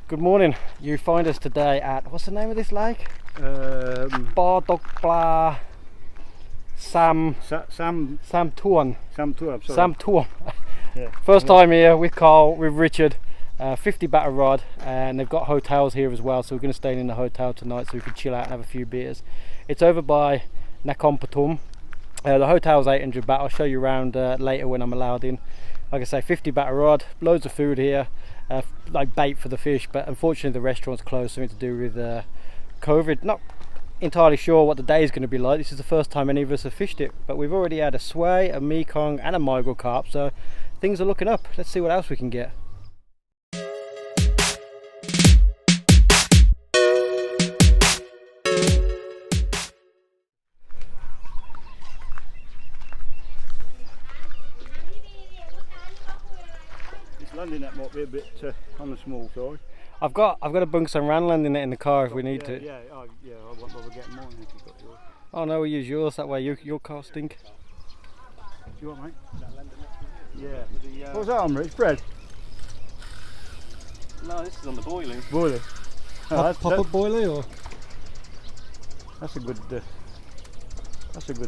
Good morning. You find us today at, what's the name of this lake?อตกปลา Mp-tuwn. Mp-tuwn. Yeah. First time here with Carl, with Richard. 50 batter rod, and they've got hotels here as well, so we're going to stay in the hotel tonight so we can chill out and have a few beers. It's over by Nakhon Pathom. The hotel's 800 baht. I'll show you around later when I'm allowed in. Like I say, 50 batter rod, loads of food here, like bait for the fish, but unfortunately the restaurant's closed, something to do with COVID. Not entirely sure what the day is going to be like. This is the first time any of us have fished it, but we've already had a sway, a Mekong and a migrant carp, so things are looking up. Let's see what else we can get. Landing net might be a bit on the small side. I've got a Bung-sam-ba-tuwn landing net in the car if we need to. Yeah, I won't bother getting mine if you've got yours. Oh no, we use yours, that way your car stink. Do you want, mate? Yeah. What's that on, Rich? Bread? No, this is on the boilie. Boilie. Pop-up boilie or? That's a good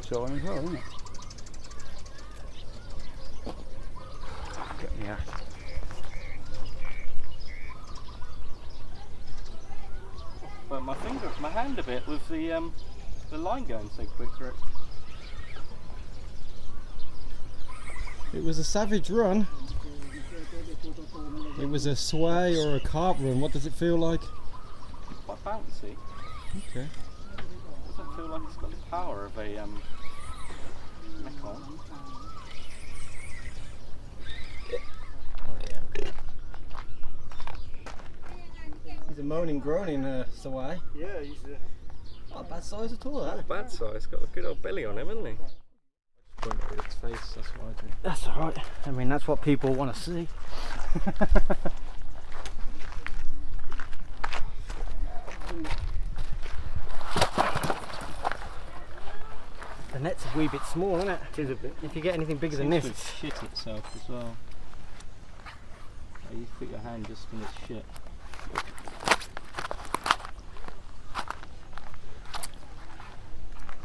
sign as well, isn't it? Get me out. But my hand a bit with the line going so quick for it. It was a savage run. It was a sway or a carp run. What does it feel like? Quite bouncy. Okay. Doesn't feel like it's got the power of a Mekong. He's a moaning, groaning sway. Yeah, he's Not a bad size at all, that. Not bad size. Got a good old belly on him, hasn't he? Point at its face. That's what I do. That's alright. I mean, that's what people want to see. The net's a wee bit small, isn't it? It is a bit. If you get anything bigger than this, It shit itself as well. You put your hand just in its shit.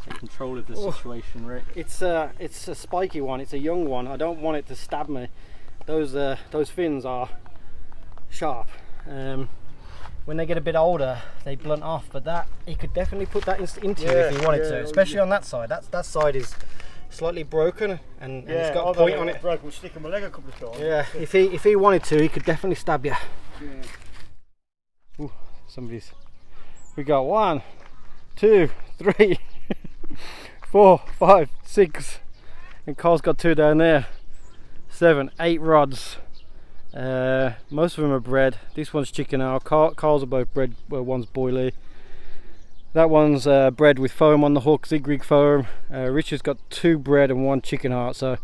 Take control of the situation, Rick. it's a spiky one. It's a young one. I don't want it to stab me. Those fins are sharp. When they get a bit older, they blunt off. But that he could definitely put that into if he wanted to, especially on that side. That side is slightly broken and it's got a point on it. Broke, we'll stick him a leg a couple of times. Yeah, if he wanted to, he could definitely stab you. Yeah. Ooh, we got 1, 2, 3, 4, 5, 6, and Carl's got 2 down there. 7, 8 rods. Most of them are bred. This one's chicken out. Carl's are both bred. Well, one's boilie. That one's bred with foam on the hook, zig-rig foam. Richard's got 2 bred and 1 chicken heart. So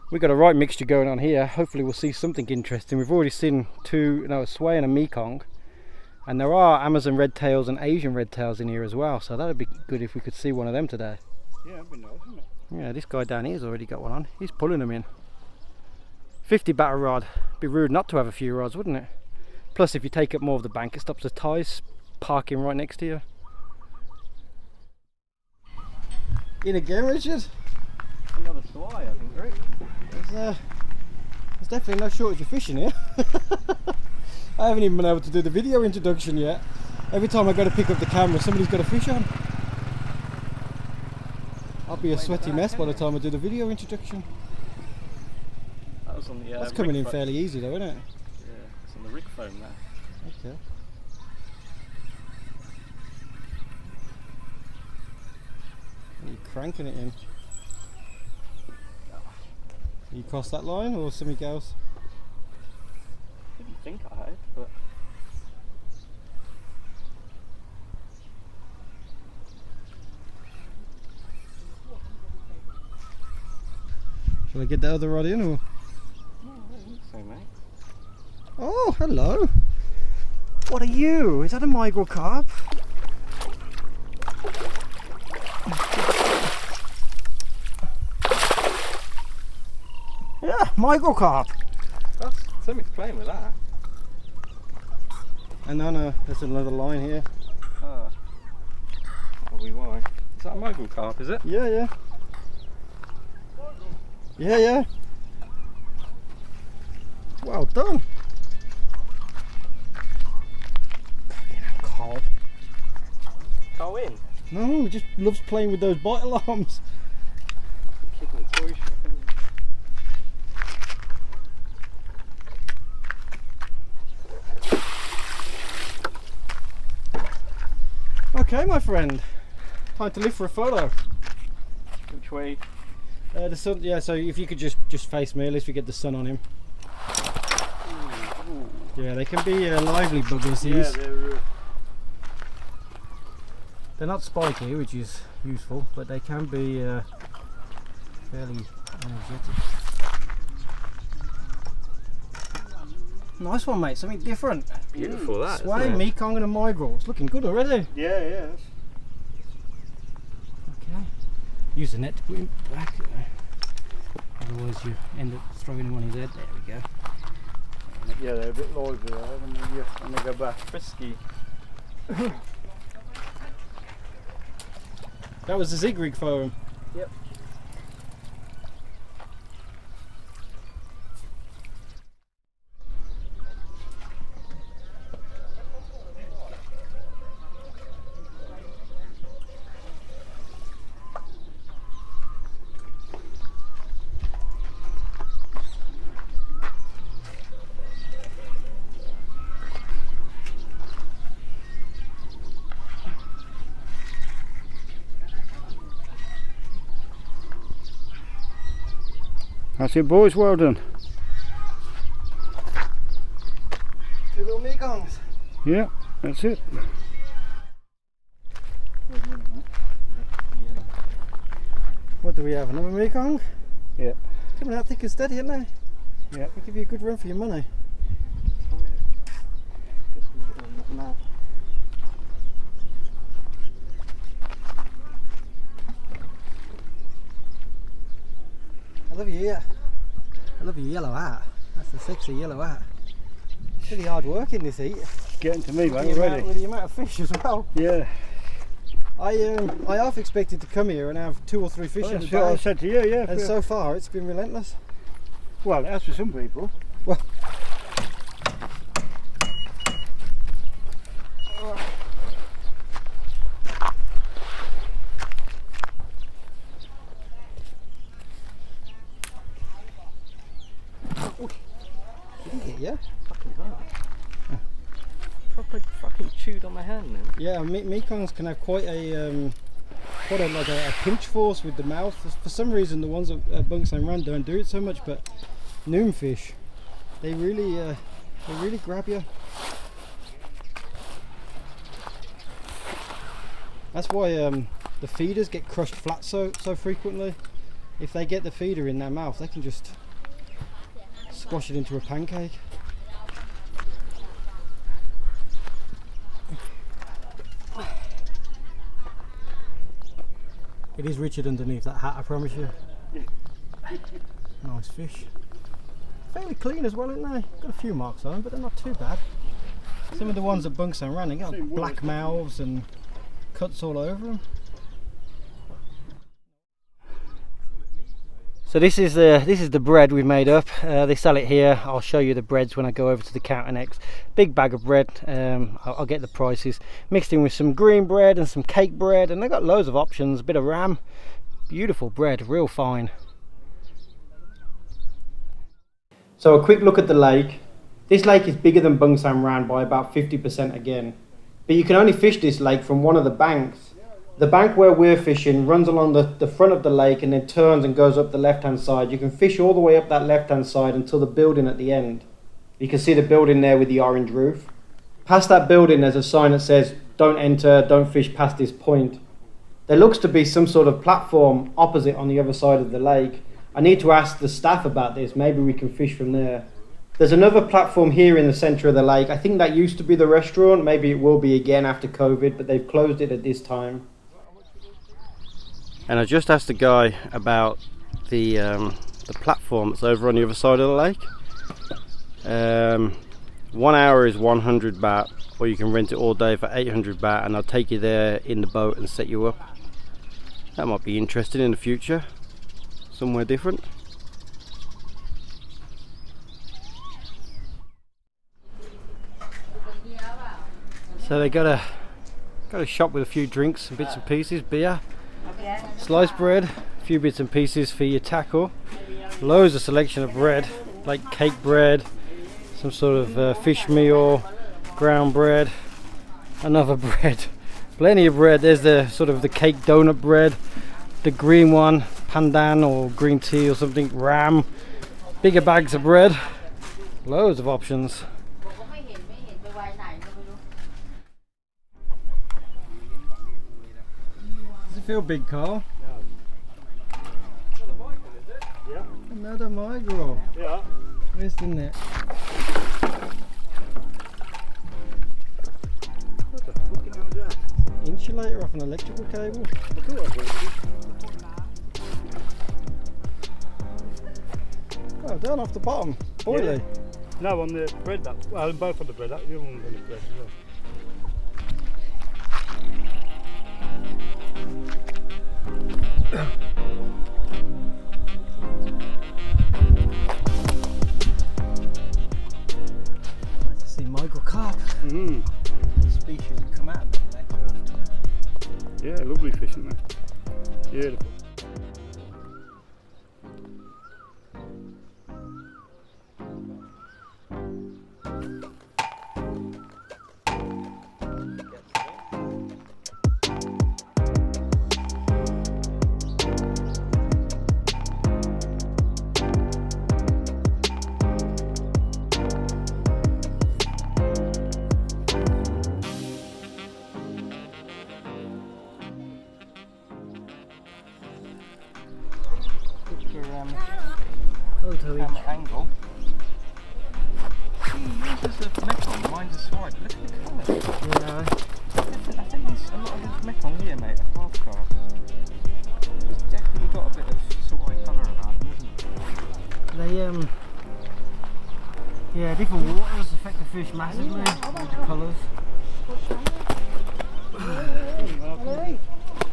we've got a right mixture going on here. Hopefully we'll see something interesting. We've already seen a sway and a Mekong. And there are Amazon red tails and Asian red tails in here as well. So that'd be good if we could see one of them today. Yeah, that'd be nice, wouldn't it? Yeah, this guy down here's already got one on. He's pulling them in. 50 batter rod. Be rude not to have a few rods, wouldn't it? Plus, if you take up more of the bank, it stops the ties parking right next to you. In again, Richard? Another swai, I think, Rick. There's definitely no shortage of fish in here. I haven't even been able to do the video introduction yet. Every time I go to pick up the camera, somebody's got a fish on. I'll be a sweaty mess by the time I do the video introduction. That was on the. That's coming in fairly easy though, isn't it? Yeah, it's on the rig foam there. Okay. Are you cranking it in? You cross that line or something else? Didn't think I had, but. Shall I get the other rod in or? So, mate. Oh, hello. What are you? Is that a migrant carp? Yeah, migrant carp. Something's playing with that. And no, there's another line here. Ah. Probably why. Is that a mogul carp, is it? Yeah. Yeah. Well done. Fucking hell, Carl. Go in. No, he just loves playing with those bite alarms. Kid in a toy shop. Okay, my friend. Time to lift for a photo. Which way? The sun. Yeah. So if you could just face me, at least we get the sun on him. Ooh. Yeah, they can be lively buggers. These. Yeah, They're not spiky, which is useful, but they can be fairly energetic. Nice one, mate. Something different. Beautiful that. Sway, Isn't it? Mekong and a Migral. It's looking good already. yeah. Okay. Use the net to put him back. Otherwise you end up throwing him on his head. There we go. Yeah, they're a bit lively there when they go back. Frisky. That was the zig rig for him. Yep. That's it, boys. Well done. 2 little Mekongs. Yeah, that's it. What do we have? Another Mekong? Yeah. Coming out thick and steady, isn't they? Yeah. They'll give you a good run for your money. I love your ear. I love your yellow hat. That's the sexy yellow hat. It's really hard work in this heat. Getting to me, mate, With the already. with the amount of fish as well. Yeah. I half expected to come here and have 2 or 3 fish in a That's what I day, said to you, yeah. and so far it's been relentless. Well, that's for some people. Well, didn't get you? Fucking hard. Proper fucking chewed on my hand then. Yeah, Mekongs can have quite a like a pinch force with the mouth. For some reason, the ones at Bung-sam-ba-tuwn don't do it so much, but noon fish, they really grab you. That's why the feeders get crushed flat so frequently. If they get the feeder in their mouth, they can just squash it into a pancake. It is Richard underneath that hat, I promise you. Nice fish. Fairly clean as well, isn't they? Got a few marks on them, but they're not too bad. Some of the ones at Bung-sam-ba-tuwn, they got black mouths and cuts all over them. So this is the bread we've made up. They sell it here. I'll show you the breads when I go over to the counter next. Big bag of bread. I'll get the prices. Mixed in with some green bread and some cake bread, and they've got loads of options. A bit of ram. Beautiful bread, real fine. So a quick look at the lake. This lake is bigger than Bung-sam-ba-tuwn by about 50% again. But you can only fish this lake from one of the banks. The bank where we're fishing runs along the front of the lake and then turns and goes up the left hand side. You can fish all the way up that left hand side until the building at the end. You can see the building there with the orange roof. Past that building there's a sign that says don't enter, don't fish past this point. There looks to be some sort of platform opposite on the other side of the lake. I need to ask the staff about this, maybe we can fish from there. There's another platform here in the centre of the lake. I think that used to be the restaurant, maybe it will be again after COVID, but they've closed it at this time. And I just asked the guy about the platform that's over on the other side of the lake. 1 hour is 100 baht, or you can rent it all day for 800 baht, and I'll take you there in the boat and set you up. That might be interesting in the future, somewhere different. So they got a shop with a few drinks and bits and pieces, beer, sliced bread, a few bits and pieces for your tackle, loads of selection of bread, like cake bread, some sort of fish meal, ground bread, another bread, plenty of bread. There's the sort of the cake donut bread, the green one, pandan or green tea or something, ram, bigger bags of bread, loads of options. Does it feel big, Carl? Yeah. Another micro. Yeah. Where's the net? What the fucking hell is that? Insulator off an electrical cable. I thought I was going Oh, down off the bottom. Boilie. No, on the bread. Well, both on the bread. The other one's on the bread as well. Nice to see Michael Carp. Species that come out of it. Yeah, lovely fish, isn't it? Beautiful. Camera angle. Yours is a Mekong, mine's a swipe. Look at the colour. Yeah. I think there's a lot of this Mekong here, mate. A half car. It's definitely got a bit of swipe colour about them, isn't it? They yeah, different waters affect the fish massively with the colours.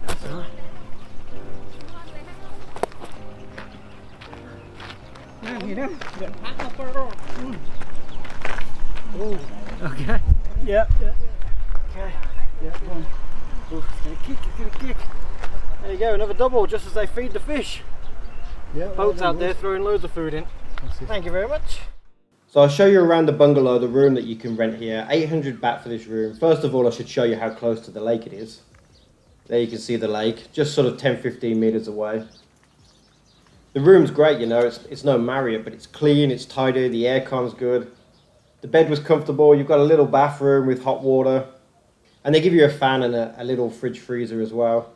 That's alright. Oh, okay. Yeah. Okay. Yeah, go on. Oh, it's gonna kick, it's gonna kick. There you go, another double just as they feed the fish. Yeah, Boats out there throwing loads of food in. Thank you very much. So I'll show you around the bungalow, the room that you can rent here. 800 baht for this room. First of all, I should show you how close to the lake it is. There you can see the lake, just sort of 10-15 meters away. The room's great, you know, it's no Marriott, but it's clean, it's tidy, the aircon's good. The bed was comfortable, you've got a little bathroom with hot water. And they give you a fan and a little fridge freezer as well.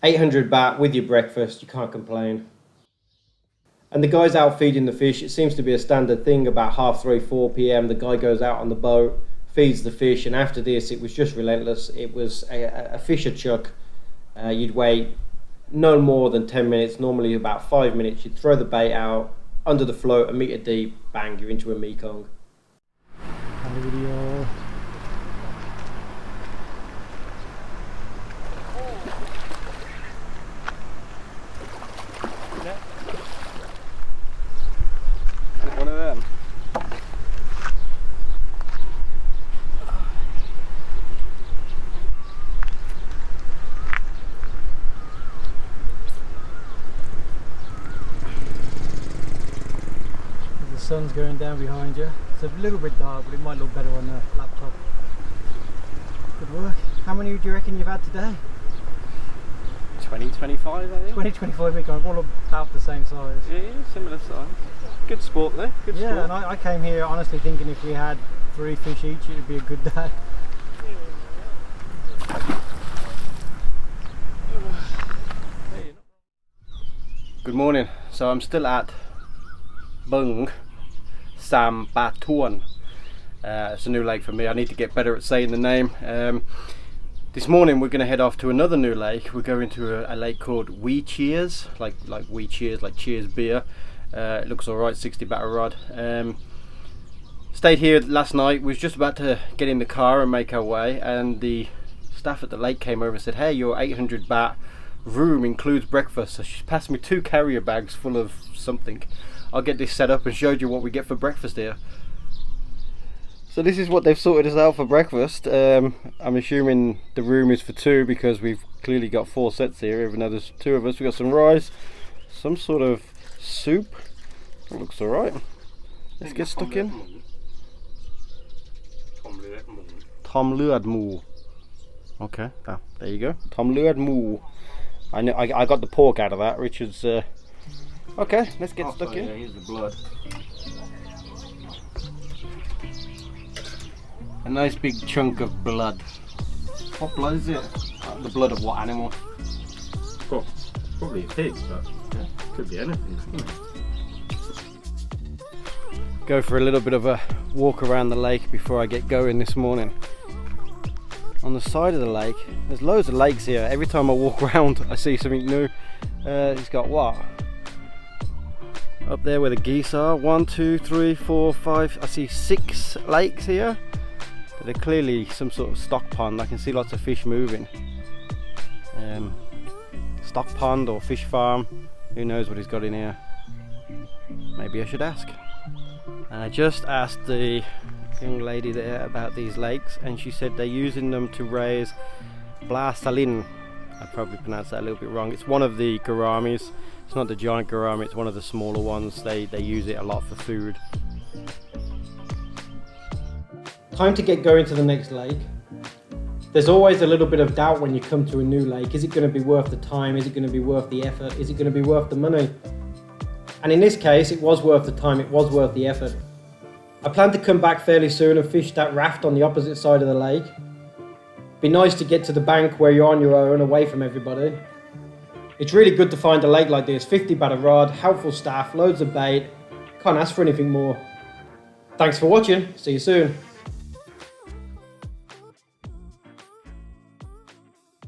800 baht with your breakfast, you can't complain. And the guy's out feeding the fish. It seems to be a standard thing. About 3:30, 4 p.m. the guy goes out on the boat, feeds the fish, and after this it was just relentless. It was a fisher chuck. You'd wait no more than 10 minutes, normally about 5 minutes. You'd throw the bait out under the float, a metre deep, bang, you're into a Mekong. Video. One of them. The sun's going down behind you. It's a little bit dark, but it might look better on the laptop. Good work. How many do you reckon you've had today? 20, 25, I think. 20, 25 Mekong, all about the same size. Yeah, similar size. Good sport though, good sport. Yeah, and I came here honestly thinking if we had 3 fish each, it would be a good day. Good morning. So I'm still at Bung-sam-ba-tuwn. It's a new lake for me. I need to get better at saying the name. This morning we're going to head off to another new lake. We're going to a lake called We Cheers, like We Cheers, like Cheers beer. It looks alright, 60 baht a rod. Stayed here last night. We was just about to get in the car and make our way, and the staff at the lake came over and said, hey, your 800 baht room includes breakfast. So she passed me 2 carrier bags full of something. I'll get this set up and showed you what we get for breakfast here. So this is what they've sorted us out for breakfast. I'm assuming the room is for 2 because we've clearly got 4 sets here, even though there's 2 of us. We've got some rice, some sort of soup. It looks alright. Let's get stuck in. Tom Luad Moo. Okay, there you go. Tom Luad Moo. I got the pork out of that. Richard's. Okay, let's get stuck in. Yeah, here's the blood. A nice big chunk of blood. What blood is it? The blood of what animal? Well, probably a pig, but yeah, could be anything. Go for a little bit of a walk around the lake before I get going this morning. On the side of the lake, there's loads of lakes here. Every time I walk around I see something new. It's got what? Up there where the geese are, 1, 2, 3, 4, 5, I see 6 lakes here. They're clearly some sort of stock pond. I can see lots of fish moving. Stock pond or fish farm, who knows what he's got in here. Maybe I should ask. And I just asked the young lady there about these lakes, and she said they're using them to raise bla salin. I probably pronounced that a little bit wrong. It's one of the gouramis. It's not the giant gourami, it's one of the smaller ones. They use it a lot for food. Time to get going to the next lake. There's always a little bit of doubt when you come to a new lake. Is it going to be worth the time? Is it going to be worth the effort? Is it going to be worth the money? And in this case, it was worth the time, it was worth the effort. I plan to come back fairly soon and fish that raft on the opposite side of the lake. Be nice to get to the bank where you're on your own, away from everybody. It's really good to find a lake like this. 50 baht a rod, helpful staff, loads of bait. Can't ask for anything more. Thanks for watching. See you soon.